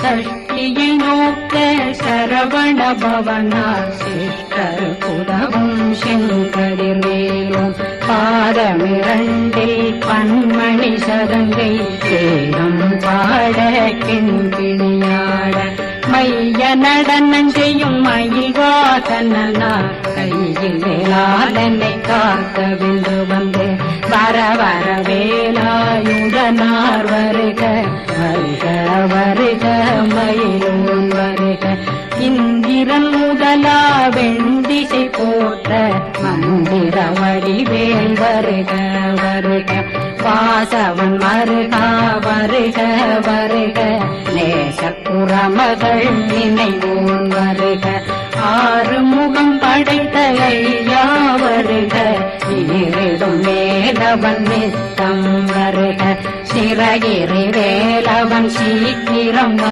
சஷ்டியை நோக்க சரவண பவனார் சிற்றர் புதவும் செங்கதிர்வேலும் பாதமிரண்டில் பன்மணி சதங்கை சேரம் பாட கிண்கிணியாட மைய நடனம் செய்யும் மயில்வாசனார் கையில் வேளாளனை காக்க விந்து வந்து வர வர வேலாயுதனார் வருக வருக வருக மயிலோன் வருக இந்திரன் முதலா வெண்டிசை போற்ற மந்திர வடிவேல் வருக வருக வாசவன் மருகா வருக வருக நேசப்புறமகள் நினைவோன் வருக ஆறு முகம் படைத்த ஐயா வருக ஈரிடும் வேலவன் நித்தம் வருக சிறகிரி வேலவன் சீக்கிரம்